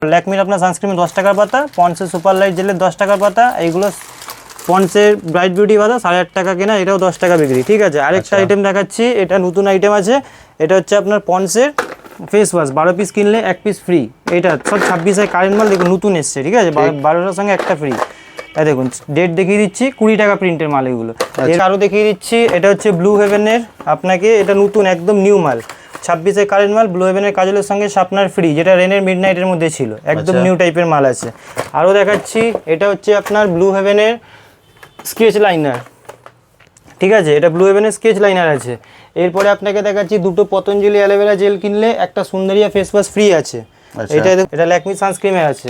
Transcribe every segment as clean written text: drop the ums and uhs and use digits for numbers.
ল্যাকমির আপনার সানস্ক্রিন 10 টাকার পাতা, পন্সের সুপার লাইট জেলের 10 টাকার পাতা, এইগুলো পন্সের ব্রাইট বিউটি পাতা 8.5 টাকা কেনা, এটাও 10 টাকা বিক্রি। ঠিক আছে, আরেকটা আইটেম দেখাচ্ছি, এটা নতুন আইটেম আছে, এটা হচ্ছে আপনার পন্সের ফেস ওয়াশ, 12 পিস কিনলে 1 পিস ফ্রি। এটা সব 26 কারেন্ট মাল, দেখুন নতুন এসছে। ঠিক আছে, 12টার সঙ্গে একটা ফ্রি। এই দেখুন ডেট দেখিয়ে দিচ্ছি, 20 টাকা প্রিন্টের মাল এগুলো। এর আরও দেখিয়ে দিচ্ছি, এটা হচ্ছে ব্লু হেভেনের, আপনাকে এটা নতুন একদম নিউ মাল, 26 কারেন্ট মাল, ব্লু হেভেনের কাজলের সঙ্গে শার্পনার ফ্রি, যেটা রেনের মিডনাইটের মধ্যে ছিল, একদম নিউ টাইপের মাল আছে। আরও দেখাচ্ছি, এটা হচ্ছে আপনার ব্লু হেভেনের স্কেচ লাইনার। ঠিক আছে, এটা ব্লু হেভেনের স্কেচ লাইনার আছে। এরপরে আপনাকে দেখাচ্ছি দুটো পতঞ্জলি অ্যালোভেরা জেল কিনলে একটা সুন্দরিয়া ফেস ওয়াশ ফ্রি আছে। এটা ল্যাকমি সানস্ক্রিমে আছে।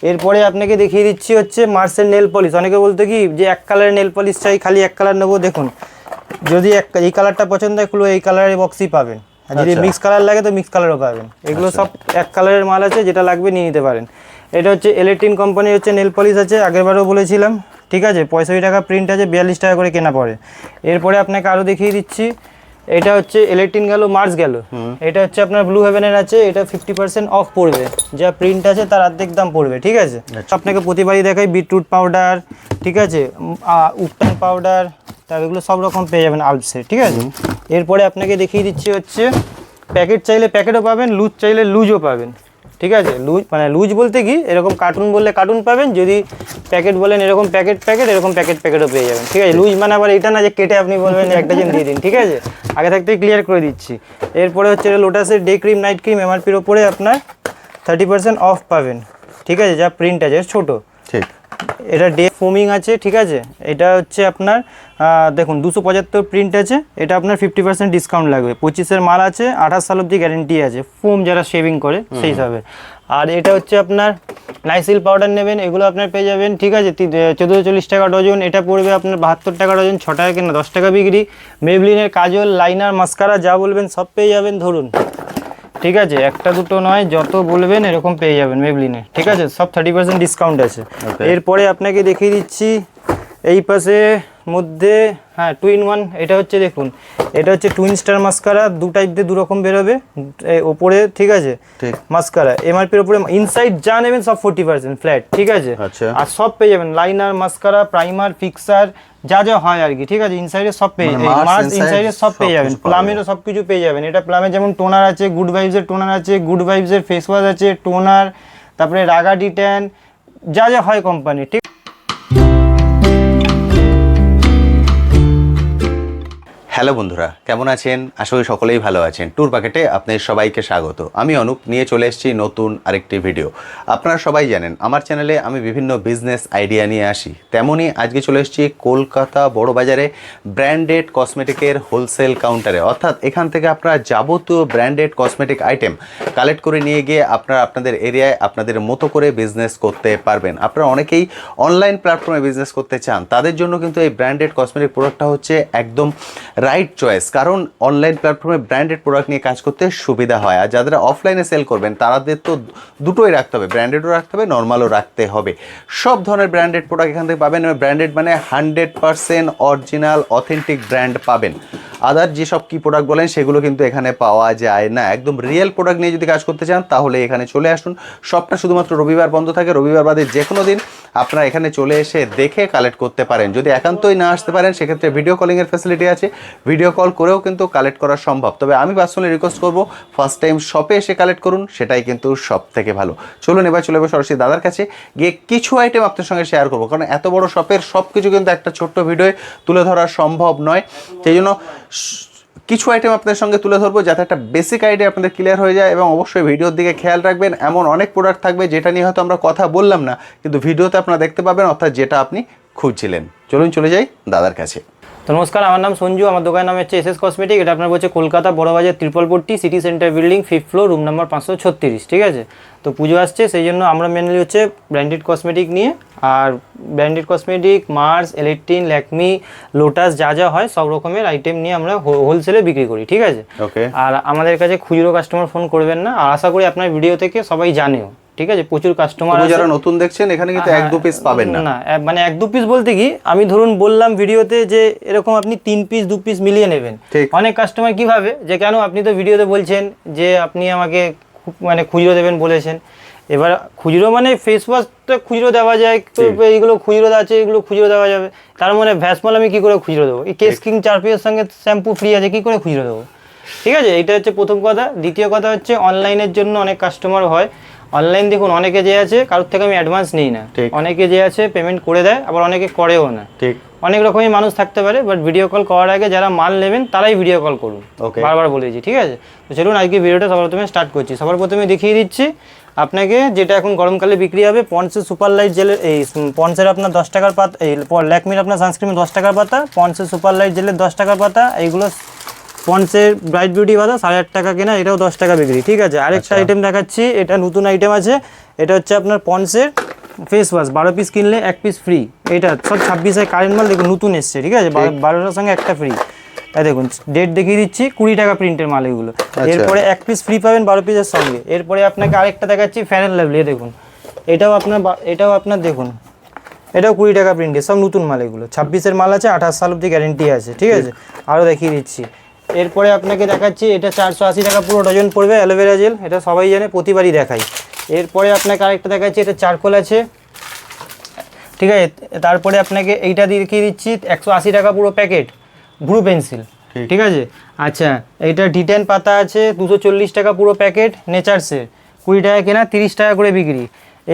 এরপরে আপনাকে দেখিয়ে দিচ্ছি হচ্ছে মার্সের নেল পলিশ। অনেকে বলতে কি যে এক কালারের নেল পলিশ চাই, খালি এক কালার নেবো, দেখুন যদি এই কালারটা পছন্দ হয় এই কালারের বক্সই পাবেন, আর যদি মিক্স কালার লাগে তো মিক্স কালারও পাবেন। এগুলো সব এক কালারের মাল আছে, যেটা লাগবে নিয়ে নিতে পারেন। এটা হচ্ছে এলেটিন কোম্পানি হচ্ছে নেল পলিশ আছে, আগেরবারও বলেছিলাম। ঠিক আছে, 65 টাকা প্রিন্ট আছে, 42 টাকা করে কেনা পড়ে। এরপরে আপনাকে আরও দেখিয়ে দিচ্ছি, এটা হচ্ছে এলেটিন গেল, মার্স গেল। এটা হচ্ছে আপনার ব্লু হেভেনের আছে, এটা 50% অফ পড়বে, যা প্রিন্ট আছে তার অর্ধেক দাম পড়বে। ঠিক আছে, আপনাকে প্রতিবারই দেখাই বিটরুট পাউডার, ঠিক আছে, উপটান পাউডার, তার এগুলো সব রকম পেয়ে যাবেন আলপসে। ঠিক আছে, এরপরে আপনাকে দেখিয়ে দিচ্ছি হচ্ছে প্যাকেট চাইলে প্যাকেটও পাবেন, লুজ চাইলে লুজও পাবেন। ঠিক আছে, লুজ বলতে কি এরকম কার্টুন বললে কার্টুন পাবেন, যদি প্যাকেট বলেন এরকম প্যাকেট এরকম প্যাকেটও পেয়ে যাবেন। ঠিক আছে, লুজ মানে আবার এটা না যে কেটে আপনি বলবেন একটা জন দিয়ে দিন। ঠিক আছে, আগে থাকতেই ক্লিয়ার করে দিচ্ছি। এরপরে হচ্ছে লোটাসের ডে ক্রিম নাইট ক্রিম, এমআরপির ওপরে আপনার 30% অফ পাবেন। ঠিক আছে, যা প্রিন্ট আছে ছোটো, ঠিক, এটা ডে ফোমিং আছে। ঠিক আছে, এটা হচ্ছে আপনার দেখুন 275 প্রিন্ট আছে, এটা আপনার 50% ডিসকাউন্ট লাগবে। 25-এর মাল আছে, 28 সাল অবধি গ্যারেন্টি আছে, ফোম যারা শেভিং করে সেই হিসাবে। আর এটা হচ্ছে আপনার নাইসিল পাউডার নেবেন, এগুলো আপনার পেয়ে যাবেন। ঠিক আছে, 1440 টাকা ডজন, এটা পড়বে আপনার 72 টাকা ডজন, 6 টাকা কেনা 10 টাকা বিক্রি। মেবলিনের কাজল, লাইনার, মাস্কারা যা বলবেন সব পেয়ে যাবেন ধরুন। ঠিক আছে, একটা দুটো নয়, যত বলবেন এরকম পেয়ে যাবেন মেবলিনে। ঠিক আছে, সব 30% ডিসকাউন্ট আছে। এরপরে আপনাকে দেখিয়ে দিচ্ছি এই পাশে মধ্যে, হ্যাঁ, 2-in-1, এটা হচ্ছে দেখুন, এটা হচ্ছে টুইন স্টার মাস্কারা, দু টাইপ দিয়ে দু রকম বেরোবে ওপরে। ঠিক আছে, মাস্কারা এমআরপির ওপরে ইনসাইড যা নেবেন সব 40% ফ্ল্যাট। ঠিক আছে, আর সব পেয়ে যাবেন, লাইনার, মাস্কারা, প্রাইমার, ফিক্সার যা যা হয় আর কি। ঠিক আছে, ইনসাইডে সব পেয়ে যাবেন, মার্স ইনসাইডে সব পেয়ে যাবেন, প্লামেরও সব কিছু পেয়ে যাবেন। এটা প্লামে যেমন টোনার আছে, গুড ভাইবসের টোনার আছে, গুড ভাইবসের ফেস ওয়াশ আছে, টোনার, তারপরে রাগা ডিট্যান, যা যা হয় কোম্পানি। ঠিক, হ্যালো বন্ধুরা, কেমন আছেন? আশা করি সকলেই ভালো আছেন। ট্যুর প্যাকেটে আপনাদের সবাইকে স্বাগত। আমি অনুপ নিয়ে চলে এসেছি নতুন আরেকটি ভিডিও। আপনারা সবাই জানেন আমার চ্যানেলে আমি বিভিন্ন বিজনেস আইডিয়া নিয়ে আসি, তেমনই আজকে চলে এসেছি কলকাতা বড় বাজারে ব্র্যান্ডেড কসমেটিকের হোলসেল কাউন্টারে। অর্থাৎ এখান থেকে আপনারা যাবতীয় ব্র্যান্ডেড কসমেটিক আইটেম কালেক্ট করে নিয়ে গিয়ে আপনারা আপনাদের এরিয়ায় আপনাদের মতো করে বিজনেস করতে পারবেন। আপনারা অনেকেই অনলাইন প্ল্যাটফর্মে বিজনেস করতে চান, তাদের জন্য কিন্তু এই ব্র্যান্ডেড কসমেটিক প্রোডাক্টটা হচ্ছে একদম রাইট চয়েস। কারণ অনলাইন প্ল্যাটফর্মে ব্র্যান্ডেড প্রোডাক্ট নিয়ে কাজ করতে সুবিধা হয়, আর যারা অফলাইনে সেল করবেন তাদের তো দুটোই রাখতে হবে, ব্র্যান্ডেডও রাখতে হবে, নর্মালও রাখতে হবে। সব ধরনের ব্র্যান্ডেড প্রোডাক্ট এখান থেকে পাবেন। ব্র্যান্ডেড মানে 100% অরিজিনাল অথেন্টিক ব্র্যান্ড পাবেন। আদার যেসব কি প্রোডাক্ট বলেন সেগুলো কিন্তু এখানে পাওয়া যায় না। একদম রিয়েল প্রোডাক্ট নিয়ে যদি কাজ করতে চান তাহলে এখানে চলে আসুন। শপটা শুধুমাত্র রবিবার বন্ধ থাকে, রবিবার বাদে যে কোনো দিন আপনারা এখানে চলে এসে দেখে কালেক্ট করতে পারেন। যদি একান্তই না আসতে পারেন সেক্ষেত্রে ভিডিও কলিংয়ের ফ্যাসিলিটি আছে, ভিডিও কল করেও কিন্তু কালেক্ট করা সম্ভব। তবে আমি পার্সোনালি রিকোয়েস্ট করবো ফার্স্ট টাইম শপে এসে কালেক্ট করুন, সেটাই কিন্তু সব থেকে ভালো। চলুন এবার চলে যাবো সরাসরি দাদার কাছে গিয়ে কিছু আইটেম আপনার সঙ্গে শেয়ার করবো, কারণ এত বড় শপের সব কিছু কিন্তু একটা ছোট্ট ভিডিওয়ে তুলে ধরা সম্ভব নয়। সেই জন্য কিছু আইটেম আপনাদের সঙ্গে তুলে ধরবো যাতে একটা বেসিক আইডিয়া আপনাদের ক্লিয়ার হয়ে যায়। এবং অবশ্যই ভিডিওর দিকে খেয়াল রাখবেন, এমন অনেক প্রোডাক্ট থাকবে যেটা নিয়ে হয়তো আমরা কথা বললাম না, কিন্তু ভিডিওতে আপনারা দেখতে পাবেন, অর্থাৎ যেটা আপনি খুঁজছিলেন। চলুন চলে যাই দাদার কাছে। তো নমস্কার, আমার নাম সঞ্জু, আমার দোকানের নাম হচ্ছে এসএস কসমেটিক। এটা আপনার বলছে Kolkata Barabazar Tripolpatti city centre building 5th floor, room number 536। ঠিক আছে, তো পুজো আসছে সেই জন্য আমরা মেনলি হচ্ছে ব্র্যান্ডেড কসমেটিক নিয়ে, আর ব্র্যান্ডেড কসমেটিক মার্স, এলেকট্রিন, ল্যাকমি, লোটাস যা যা হয় সব রকমের আইটেম নিয়ে আমরা হোলসেলে বিক্রি করি। ঠিক আছে, আর আমাদের কাছে খুচরো কাস্টমার ফোন করবেন না, আর আশা করি আপনার ভিডিও থেকে সবাই জানেও। ঠিক আছে, প্রচুর কাস্টমার আছে। যারা নতুন দেখছেন এখানে কিন্তু 1-2 পিস পাবেন না, মানে 1-2 পিস বলতে কি আমি ধরুন বললাম ভিডিওতে যে এরকম আপনি 3 পিস 2 পিস মিলিয়ে নেবেন। অনেক কাস্টমার কি ভাবে যে কেন আপনি তো ভিডিওতে বলছেন যে আপনি আমাকে মানে খুচরো দেবেন বলেছেন, এবার খুচরো মানে ফেস ওয়াশটা খুচরো দেওয়া যায়, তো এইগুলো খুচরো আছে, এগুলো খুচরো দেওয়া যাবে। তার মানে ভ্যাসমল আমি কি করে খুচরো দেবো? এই কেস কিং 4 পিসের সঙ্গে শ্যাম্পু ফ্রি আছে, কি করে খুচরো দেবো? ঠিক আছে, এটা হচ্ছে প্রথম কথা। দ্বিতীয় কথা হচ্ছে অনলাইনের জন্য অনেক কাস্টমার হয়। অনলাইন দেখুন, অনেকে যে আছে কারোর থেকে আমি অ্যাডভান্স নিই না, অনেকে যে আছে পেমেন্ট করে দেয়, আবার অনেকে করেও না। ঠিক, অনেক রকমই মানুষ থাকতে পারে, বাট ভিডিও কল করার আগে যারা মাল নেবেন তারাই ভিডিও কল করুন, বারবার বলেছি। ঠিক আছে, তো চলুন আজকে ভিডিওটা সবার প্রথমে স্টার্ট করছি। সবার প্রথমে দেখিয়ে দিচ্ছি আপনাকে যেটা এখন গরমকালে বিক্রি হবে, পন্সের সুপার লাইট জেলের, এই পন্সের আপনার 10 টাকার পাতা, এই ল্যাকমির আপনার সানস্ক্রিন 10 টাকার পাতা, পন্সের সুপার লাইট জেলের 10 টাকার পাতা, এইগুলো পন্সের ব্রাইট বিউটি পাতা 8.5 টাকা কেনা, এটাও 10 টাকা বিক্রি। ঠিক আছে, আরেকটা আইটেম দেখাচ্ছি, এটা নতুন আইটেম আছে। এটা হচ্ছে আপনার পন্সের ফেস ওয়াশ, 12 পিস কিনলে 1 পিস ফ্রি। এটা সব 26 কারেন্ট মাল, দেখুন নতুন এসছে। ঠিক আছে, 12টার সঙ্গে একটা ফ্রি। এই দেখুন ডেট দেখিয়ে দিচ্ছি, 20 টাকা প্রিন্টের মাল এগুলো। এরপরে 1 পিস ফ্রি পাবেন 12 পিসের সঙ্গে। এরপরে আপনাকে আরেকটা দেখাচ্ছি, ফ্যানের লাভলি, দেখুন এটাও আপনার দেখুন, এটাও 20 টাকা প্রিন্টের, সব নতুন মাল এগুলো। 26 মাল আছে, 28 সাল অব্দি গ্যারেন্টি আছে। ঠিক আছে, আরও দেখিয়ে দিচ্ছি। এরপরে আপনাকে দেখাচ্ছি, এটা 480 টাকা পুরো ডজন পড়বে, অ্যালোভেরা জেল, এটা সবাই জানে, প্রতিবারই দেখাই। এরপরে আপনাকে আরেকটা দেখাচ্ছি, এটা চারকোল আছে। ঠিক আছে, তারপরে আপনাকে এইটা দেখিয়ে দিচ্ছি, 180 টাকা পুরো প্যাকেট, ব্লু পেন্সিল। ঠিক আছে, আচ্ছা এইটা ডিটেন পাতা আছে, 240 টাকা পুরো প্যাকেট, নেচার্সের 20 টাকা কেনা, 30 টাকা করে বিক্রি।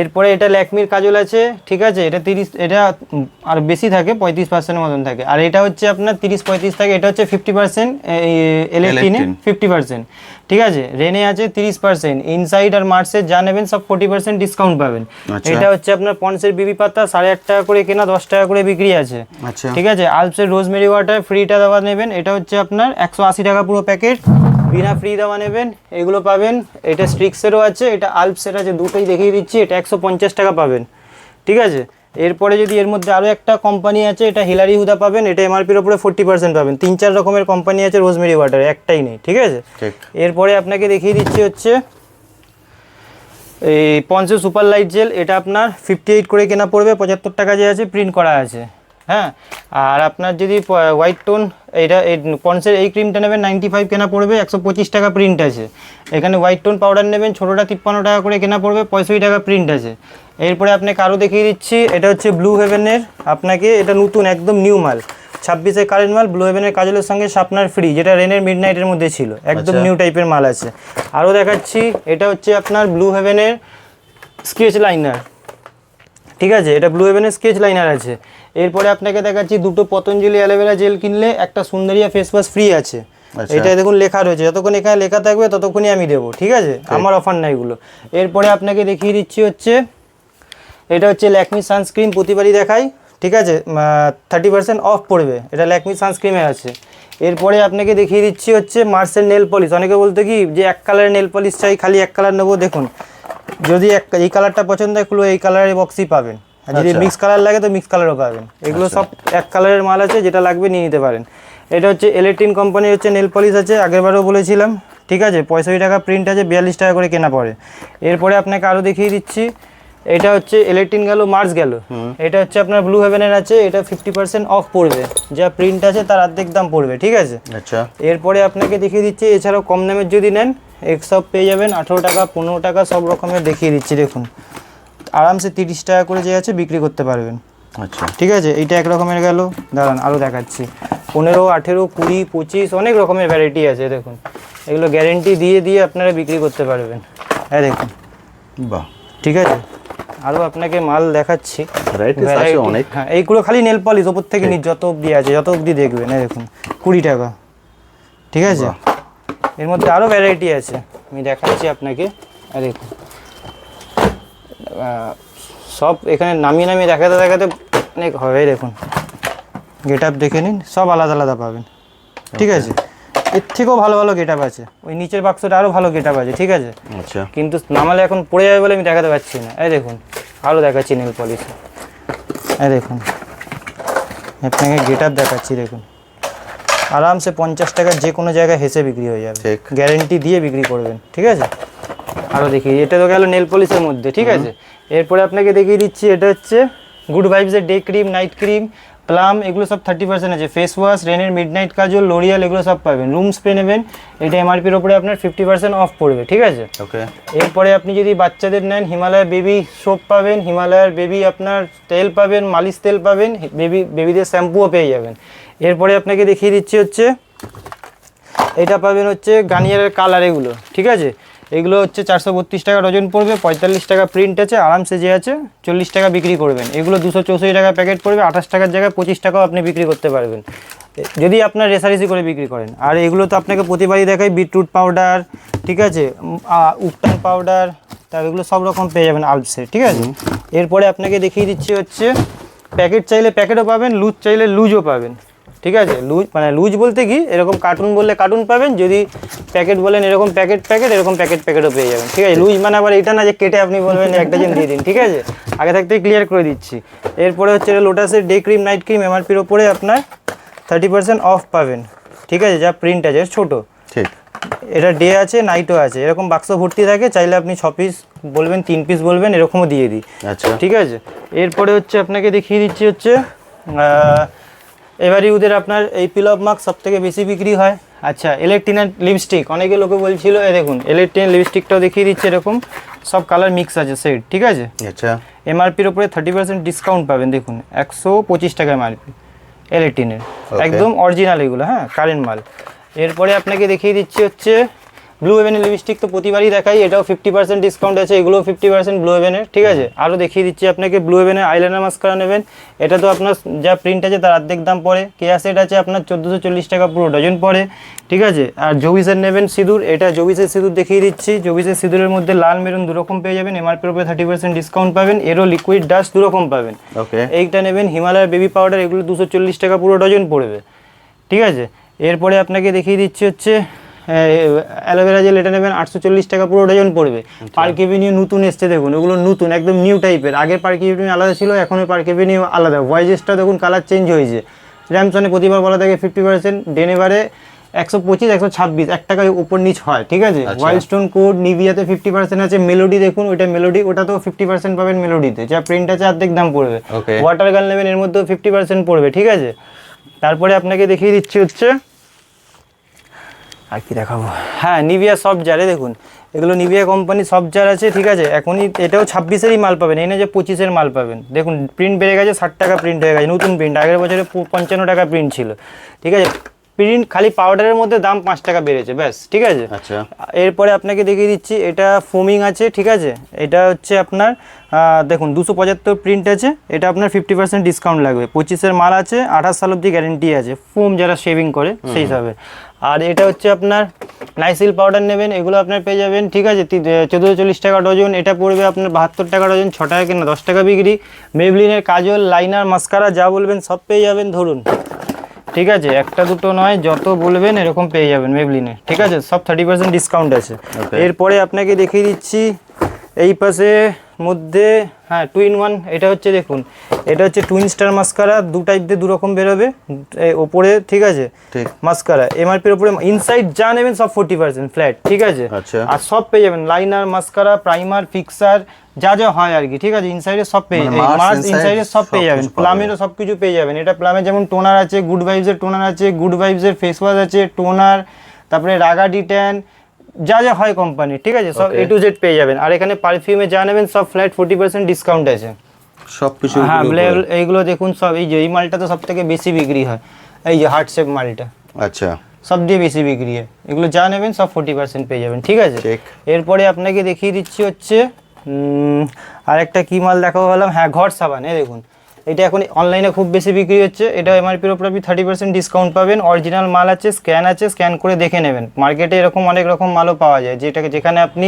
এরপরে এটা ল্যাকমির কাজল আছে। ঠিক আছে, এটা 30, এটা আর বেশি থাকে, 35% মতন থাকে। আর এটা হচ্ছে আপনার 30-35 থাকে, এটা হচ্ছে 50%, L18-এ 50%। ঠিক আছে, রেনে আছে 30%, ইনসাইড আর মার্সের যা নেবেন সব 40% ডিসকাউন্ট পাবেন। এটা হচ্ছে আপনার পন্সের বিবি পাতা, 8.5 টাকা করে কেনা, 10 টাকা করে বিক্রি আছে। ঠিক আছে, আলপসের রোজমেরি ওয়াটার ফ্রিটা দেওয়া নেবেন, এটা হচ্ছে আপনার 180 টাকা পুরো প্যাকেট, বিনা ফ্রি দেওয়া নেবেন, এগুলো পাবেন। এটা স্ট্রিক্সেরও আছে, এটা আলপসের আছে, দুটোই দেখিয়ে দিচ্ছি। এটা 150 টাকা পাবেন। ঠিক আছে, এরপরে যদি এর মধ্যে আরও একটা কোম্পানি আছে, এটা হিলারি হুদা পাবেন, এটা এমআরপির ওপরে 40% পাবেন। 3-4 রকমের কোম্পানি আছে রোজমেরি ওয়াটার, একটাই নেই। ঠিক আছে, এরপরে আপনাকে দেখিয়ে দিচ্ছি হচ্ছে এই পন্সের সুপার লাইট জেল, এটা আপনার 58 করে কেনা পড়বে, 75 টাকা যে আছে প্রিন্ট করা আছে। হ্যাঁ, আর আপনার যদি হোয়াইট টোন, এটা এই পন্সের এই ক্রিমটা নেবেন 95 কেনা পড়বে, 125 টাকা প্রিন্ট আছে। এখানে হোয়াইট টোন পাউডার নেবেন, ছোটোটা 53 টাকা করে কেনা পড়বে, 65 টাকা প্রিন্ট আছে। এরপরে আপনাকে আরও দেখিয়ে দিচ্ছি, এটা হচ্ছে ব্লু হেভেনের, আপনাকে এটা নতুন একদম নিউ মাল, 26 কারেন্ট মাল, ব্লু হেভেনের কাজলের সঙ্গে শার্পনার ফ্রি, যেটা রেনের মিডনাইটের মধ্যে ছিল, একদম নিউ টাইপের মাল আছে। আরও দেখাচ্ছি, এটা হচ্ছে আপনার ব্লু হেভেনের স্কেচ লাইনার। ঠিক আছে, এটা ব্লু হেভেনের স্কেচ লাইনার আছে। এরপরে আপনাকে দেখাচ্ছি, দুটো পতঞ্জলি অ্যালোভেরা জেল কিনলে একটা সুন্দরিয়া ফেস ওয়াশ ফ্রি আছে। এটা দেখুন লেখা রয়েছে, যতক্ষণ এখানে লেখা থাকবে ততক্ষণই আমি দেবো। ঠিক আছে, আমার অফার নাই এগুলো। এরপরে আপনাকে দেখিয়ে দিচ্ছি হচ্ছে, এটা হচ্ছে ল্যাকমি সানস্ক্রিন, প্রতিবারই দেখাই। ঠিক আছে, 30% অফ পড়বে, এটা ল্যাকমি সানস্ক্রিনে আছে। এরপরে আপনাকে দেখিয়ে দিচ্ছি হচ্ছে মার্সের নেল পলিশ। অনেকে বলতে কি যে এক কালারের নেল পলিশ চাই, খালি এক কালার নেবো, দেখুন যদি এই কালারটা পছন্দ হয় এগুলো এই কালারের বক্সই পাবেন, আর যদি মিক্স কালার লাগে তো মিক্স কালারও পাবেন। এগুলো সব এক কালারের মাল আছে, যেটা লাগবে নিয়ে নিতে পারেন। এটা হচ্ছে L18 কোম্পানির হচ্ছে নেল পলিশ আছে, আগেরবারও বলেছিলাম। ঠিক আছে, 65 টাকা প্রিন্ট আছে, 42 টাকা করে কেনা পড়ে। এরপরে আপনাকে আরও দেখিয়ে দিচ্ছি, এটা হচ্ছে L18 গেল, মার্স গেল। এটা হচ্ছে আপনার ব্লু হেভেনের আছে, এটা 50% অফ পড়বে, যা প্রিন্ট আছে তার অর্ধেক দাম পড়বে। ঠিক আছে, আচ্ছা। এরপরে আপনাকে দেখিয়ে দিচ্ছি, এছাড়াও কম দামের যদি নেন সব পেয়ে যাবেন 18 টাকা, 15 টাকা, সব রকমের দেখিয়ে দিচ্ছি। দেখুন আরামসে 30 টাকা করে যে আছে বিক্রি করতে পারবেন। আচ্ছা, ঠিক আছে, এইটা এক রকমের গেল, দাঁড়ান আরও দেখাচ্ছি। 15, 18, 20, 25 অনেক রকমের ভ্যারাইটি আছে। দেখুন এগুলো গ্যারেন্টি দিয়ে আপনারা বিক্রি করতে পারবেন। হ্যাঁ দেখুন, বাহ। ঠিক আছে, আরও আপনাকে মাল দেখাচ্ছি, অনেক। হ্যাঁ, এইগুলো খালি নেল পলিশ, ওপর থেকে নিচ যত অবধি আছে, যত অবধি দেখবেন। এই দেখুন 20 টাকা। ঠিক আছে, এর মধ্যে আরও ভ্যারাইটি আছে, আমি দেখাচ্ছি আপনাকে। দেখুন সব এখানে নামিয়ে দেখাতে অনেক হবে। দেখুন গেট আপ দেখে নিন, সব আলাদা আলাদা পাবেন। ঠিক আছে, এর থেকেও ভালো ভালো গেট আপ আছে, ওই নিচের বাক্সটা আরও ভালো গেট আপ আছে। ঠিক আছে, আচ্ছা, কিন্তু নামালে এখন পড়ে যাবে বলে আমি দেখাতে পারছি না। এই দেখুন আরও দেখাচ্ছি নেল পলিশ। এই দেখুন আপনাকে গেট আপ দেখাচ্ছি। দেখুন আরামসে 50 টাকা যে কোনো জায়গায় হেসে বিক্রি হয়ে যাবে, গ্যারেন্টি দিয়ে বিক্রি করবেন। ঠিক আছে, আরও দেখি, এটা তো গেল নেল পলিশের মধ্যে। ঠিক আছে, এরপরে আপনাকে দেখিয়ে দিচ্ছি, এটা হচ্ছে গুড ভাইবসের day cream, night cream, Plum এগুলো সব 30% আছে। ফেস ওয়াশ, রেনের মিডনাইট কাজল, লোরিয়াল এগুলো সব পাবেন। রুম স্প্রে নেবেন, এটা এমআরপির ওপরে আপনার 50% অফ পড়বে, ঠিক আছে। ওকে। এরপরে আপনি যদি বাচ্চাদের নেন, হিমালয়ার বেবি সোপ পাবেন, হিমালয়ার বেবি আপনার তেল পাবেন, মালিশ তেল পাবেন, বেবিদের শ্যাম্পুও পেয়ে যাবেন। এরপরে আপনাকে দেখিয়ে দিচ্ছি হচ্ছে এটা পাবেন হচ্ছে গার্নিয়ারের কালার এগুলো, ঠিক আছে। এগুলো হচ্ছে 432 টাকা ডজন পড়বে, 45 টাকা প্রিন্ট আছে, আরামসে যে আছে 40 টাকা বিক্রি করবেন। এগুলো 264 টাকা প্যাকেট পড়বে, 28 টাকার জায়গায় 25 টাকাও আপনি বিক্রি করতে পারবেন যদি আপনার রেসারেসি করে বিক্রি করেন। আর এগুলো তো আপনাকে প্রতিবারই দেখাই, বিটরুট পাউডার, ঠিক আছে, উপটান পাউডার, তার এগুলো সব রকম পেয়ে যাবেন আলপসে, ঠিক আছে। এরপরে আপনাকে দেখিয়ে দিচ্ছি হচ্ছে প্যাকেট চাইলে প্যাকেটও পাবেন, লুজ চাইলে লুজও পাবেন, ঠিক আছে। লুজ মানে লুজ বলতে কি, এরকম কার্টুন বললে কার্টুন পাবেন, যদি প্যাকেট বলেন এরকম প্যাকেট এরকম প্যাকেটও পেয়ে যাবেন, ঠিক আছে। লুজ মানে আবার এটা না যে কেটে আপনি বলবেন একটা জন দিয়ে দিন, ঠিক আছে, আগে থাকতে ক্লিয়ার করে দিচ্ছি। এরপরে হচ্ছে লোটাসের ডে ক্রিম, নাইট ক্রিম এমআরপির ওপরে আপনার 30% অফ পাবেন, ঠিক আছে, যা প্রিন্ট আছে ছোটো, ঠিক। এটা ডে আছে, নাইটও আছে, এরকম বাক্স ভর্তি থাকে, চাইলে আপনি 6 পিস বলবেন, 3 পিস বলবেন, এরকমও দিয়ে দিই, আচ্ছা, ঠিক আছে। এরপরে হচ্ছে আপনাকে দেখিয়ে দিচ্ছি হচ্ছে এবারে ওদের আপনার এই পিল অফ মার্ক সব থেকে বেশি বিক্রি হয়। আচ্ছা, ইলেকট্রিনের লিপস্টিক, অনেকে লোকে বলছিল, এ দেখুন ইলেকট্রিনের লিপস্টিকটাও দেখিয়ে দিচ্ছে, এরকম সব কালার মিক্স আছে সেট, ঠিক আছে। আচ্ছা, এমআরপির ওপরে 30% ডিসকাউন্ট পাবেন, দেখুন 125 টাকা এমআরপি ইলেকট্রিনের, একদম অরিজিনাল এগুলো, হ্যাঁ, কারেন্ট মাল। এরপরে আপনাকে দেখিয়ে দিচ্ছি হচ্ছে ব্লু হেভেনের লিপস্টিক, তো প্রতিবারই দেখাই, এটাও 50% ডিসকাউন্ট আছে, এগুলোও 50% ব্লু হেভেনের, ঠিক আছে। আরও দেখিয়ে দিচ্ছি আপনাকে ব্লু হেভেনের আইলাইনার মাস্কারা নেবেন, এটা তো আপনার যা প্রিন্ট আছে তার অর্ধেক দাম পড়ে। কেয়া সেট আছে আপনার 1440 টাকা পুরো ডজন পড়ে, ঠিক আছে। আর জবিসের নেবেন সিঁদুর, এটা জবিসের সিঁদুর দেখিয়ে দিচ্ছি, জবিসের সিঁদুরের মধ্যে লাল মেরুন দুরকম পেয়ে যাবেন, এমআরপির উপরে 30% ডিসকাউন্ট পাবেন, এরও লিকুইড ডাস্ট দুরকম পাবেন। ওকে। এইটা নেবেন হিমালয়ার বেবি পাউডার, এগুলো 240 টাকা পুরো ডজন পড়বে, ঠিক আছে। এরপরে আপনাকে দেখিয়ে দিচ্ছি হচ্ছে অ্যালোভেরা জেল, এটা নেবেন 840 টাকা পুরো ডজন পড়বে। পার্ক এভিনিউ নতুন এসছে, দেখুন ওগুলো নতুন একদম নিউ টাইপের, আগের পার্ক এভিনিউ আলাদা ছিল, এখনের পার্ক এভিনিউ আলাদা, ভয়েসেসটা দেখুন কালার চেঞ্জ হয়েছে। র্যামসনে প্রতিবার বলা থাকে 50%, ডেনেভারে 125, 126, 1 টাকায় উপর নিচ হয়, ঠিক আছে। ওয়াইল্ড স্টোন কোড, নিভিয়াতে 50% আছে, মেলোডি দেখুন ওইটা মেলোডি, ওটা তো 50% পাবেন মেলোডিতে, যা প্রিন্ট আছে অর্ধেক দাম পড়বে। ওয়াটার গান নেবেন, এর মধ্যেও 50% পড়বে, ঠিক আছে। তারপরে আপনাকে দেখিয়ে দিচ্ছি হচ্ছে আর কি দেখাবো, হ্যাঁ, নিভিয়া সফট জারে, দেখুন এগুলো নিভিয়া কোম্পানি সফট জার আছে, ঠিক আছে। এখনই এটাও 26-এরই মাল পাবেন, এই না যে 25-এর মাল পাবেন। দেখুন প্রিন্ট বেড়ে গেছে, 60 টাকা প্রিন্ট হয়ে গেছে, নতুন প্রিন্ট, আগের বছরে 55 টাকা প্রিন্ট ছিল, ঠিক আছে। প্রিন্ট খালি পাউডারের মধ্যে দাম 5 টাকা বেড়েছে, ব্যাস, ঠিক আছে। আচ্ছা, এরপরে আপনাকে দেখিয়ে দিচ্ছি, এটা ফোমিং আছে, ঠিক আছে। এটা হচ্ছে আপনার দেখুন 275 প্রিন্ট আছে, এটা আপনার 50% ডিসকাউন্ট লাগবে, 25-এর মাল আছে, 28 সাল অবধি গ্যারেন্টি আছে, ফোম যারা শেভিং করে সেই হিসাবে। আর এটা হচ্ছে আপনার নাইসিল পাউডার নেবেন, এগুলো আপনার পেয়ে যাবেন, ঠিক আছে, 1440 টাকা ডজন, এটা পড়বে আপনার 72 টাকা ডজন, 6 টাকা কেনা 10 টাকা বিক্রি। মেবলিনের কাজল, লাইনার, মাস্কারা যা বলবেন সব পেয়ে যাবেন, ধরুন, ঠিক আছে, একটা দুটো নয়, যত বলবেন এরকম পেয়ে যাবেন মেবলিনের, ঠিক আছে, সব 30% ডিসকাউন্ট আছে। এরপরে আপনাকে দেখিয়ে দিচ্ছি এই পাশে মধ্যে, হ্যাঁ, 2-in-1, এটা হচ্ছে দেখুন, এটা হচ্ছে টুইন স্টার মাস্কারা, দু টাইপ দিয়ে দু রকম বেরোবে ওপরে, ঠিক আছে, মাস্কারা এমআরপির ওপরে ইনসাইড যা নেবেন সব 40% ফ্ল্যাট, ঠিক আছে। আর সব পেয়ে যাবেন, লাইনার, মাস্কারা, প্রাইমার, ফিক্সার যা যা হয় আর কি, ঠিক আছে, ইনসাইডে সব পেয়ে যাবেন, মার্স ইনসাইডে সব পেয়ে যাবেন, প্লামেরও সব কিছু পেয়ে যাবেন। এটা প্লামে যেমন টোনার আছে, গুড ভাইবসের টোনার আছে, গুড ভাইবসের ফেস ওয়াশ আছে, টোনার, তারপরে রাগা ডিট্যান, যা যা হয় কোম্পানি, ঠিক আছে, সব A to Z পেয়ে যাবেন। আর এখানে পারফিউমে যা নেবেন সব ফ্ল্যাট 40% ডিসকাউন্ট আছে, সব কিছু। হ্যাঁ, এইগুলো দেখুন সব, এই যে এই মালটা তো সব থেকে বেশি বিক্রি হয়, এই যে হার্ট শেপ মালটা, আচ্ছা, সব দিয়ে বেশি বিক্রি হয়, এগুলো যা নেবেন সব 40% পেয়ে যাবেন, ঠিক আছে। এরপরে আপনাকে দেখিয়ে দিচ্ছি হচ্ছে আরেকটা কি মাল দেখাবো বললাম, হ্যাঁ, ঘর সাবান, এই দেখুন এটা এখন অনলাইনে খুব বেশি বিক্রি হচ্ছে, এটা এমআরপির ওপর আপনি 30% ডিসকাউন্ট পাবেন, অরিজিনাল মাল আছে, স্ক্যান করে দেখে নেবেন। মার্কেটে এরকম অনেক রকম মালও পাওয়া যায়, যেখানে আপনি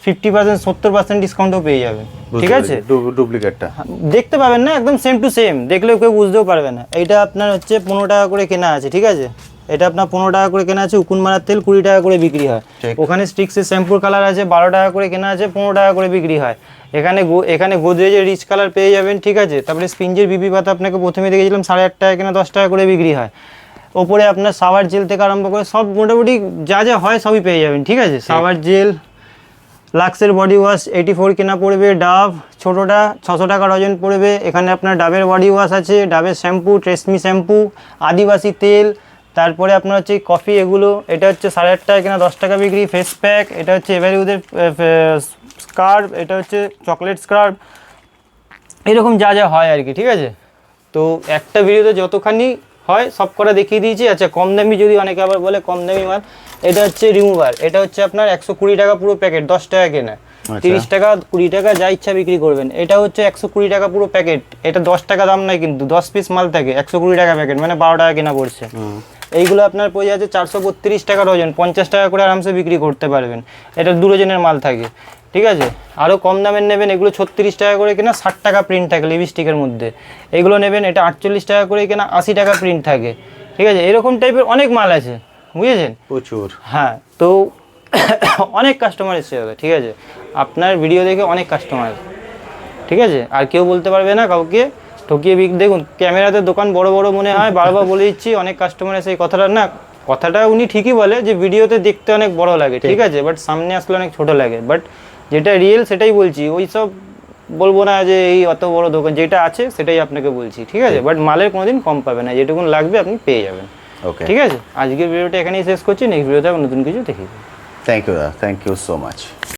50%, 70% ডিসকাউন্টও পেয়ে যাবেন, ঠিক আছে। ডুপ্লিকেটটা দেখতে পাবেন না, একদম সেম টু সেম, দেখলেও কেউ বুঝতেও পারবে না। এইটা আপনার হচ্ছে 15 টাকা করে কেনা আছে, ঠিক আছে, এটা আপনার 15 টাকা করে কেনা আছে। উকুন মারার তেল 20 টাকা করে বিক্রি হয়, ওখানে স্টিক্সের শ্যাম্পুর কালার আছে, 12 টাকা করে কেনা আছে, 15 টাকা করে বিক্রি হয়। এখানে গোদরেজের রিচ কালার পেয়ে যাবেন, ঠিক আছে। তারপরে স্পিঞ্জের বিবি পাতা আপনাকে প্রথমে দেখেছিলাম 8.5 টাকা কেনা, 10 টাকা করে বিক্রি হয়। ওপরে আপনার সাওয়ার জেল থেকে আরম্ভ করে সব মোটামুটি যা যা হয় সবই পেয়ে যাবেন, ঠিক আছে। সাওয়ার জেল, লাক্সের বডি ওয়াশ 84 কেনা পড়বে, ডাভ ছোটোটা 600 টাকা ডজন পড়বে। এখানে আপনার ডাবের বডি ওয়াশ আছে, ডাবের শ্যাম্পু, ট্রেসমি শ্যাম্পু, আদিবাসী তেল, তারপরে আপনার হচ্ছে কফি, এগুলো এটা হচ্ছে 8.5 টাকা কেনা 10 টাকা বিক্রি। ফেস প্যাক, এটা হচ্ছে এভারিউদের স্কার্ফ, এটা হচ্ছে চকলেট স্কার্ফ, এরকম যা যা হয় আর কি, ঠিক আছে। তো একটা ভিডিওতে যতখানি হয় সব কটা দেখিয়ে দিয়েছি। আচ্ছা, কম দামি যদি অনেকে আবার বলে কম দামি মাল, এটা হচ্ছে রিমুভার, এটা হচ্ছে আপনার 120 টাকা পুরো প্যাকেট, 10 টাকা কেনা, 30 টাকা 20 টাকা যা ইচ্ছা বিক্রি করবেন। এটা হচ্ছে 120 টাকা পুরো প্যাকেট, এটা 10 টাকা দাম নয় কিন্তু, 10 পিস মাল থাকে, 120 টাকা প্যাকেট মানে 12 টাকা কেনা পড়ছে। এইগুলো আপনার পড়ে যাচ্ছে 432 টাকা ডজন, 50 টাকা করে আরামসে বিক্রি করতে পারবেন। এটা 2 ডজনের মাল থাকে, ঠিক আছে। আরও কম দামের নেবেন, এগুলো 36 টাকা করে কেনা, 60 টাকা প্রিন্ট থাকে লিপস্টিকের মধ্যে। এগুলো নেবেন, এটা 48 টাকা করে কেনা, 80 টাকা প্রিন্ট থাকে, ঠিক আছে। এরকম টাইপের অনেক মাল আছে, বুঝেছেন? প্রচুর। হ্যাঁ, তো অনেক কাস্টমার এসে যাবে, ঠিক আছে। আপনার ভিডিও দেখে অনেক কাস্টমার আসবে, ঠিক আছে। আর কেউ বলতে পারবে না কাউকে ঠকিয়ে দেখুন ক্যামেরাতে দোকান বড় বড় মনে হয়, বারবার বলে দিচ্ছি, অনেক কাস্টমার এসে এই কথাটা না, কথাটা উনি ঠিকই বলে যে ভিডিওতে দেখতে অনেক বড় লাগে, ঠিক আছে, বাট সামনে আসলে অনেক ছোট লাগে, বাট যেটা রিয়েল সেটাই বলছি। ওই সব বলবো না যে এই অত বড় দোকান, যেটা আছে সেটাই আপনাকে বলছি, ঠিক আছে। বাট মালের কোনোদিন কম পাবে না, যেটুকুন লাগবে আপনি পেয়ে যাবেন, ওকে, ঠিক আছে। আজকের ভিডিওটা এখানেই শেষ করছি, নেক্সট ভিডিওতে নতুন কিছু দেখি। থ্যাংক ইউ দাদা, থ্যাংক ইউ সো মাচ।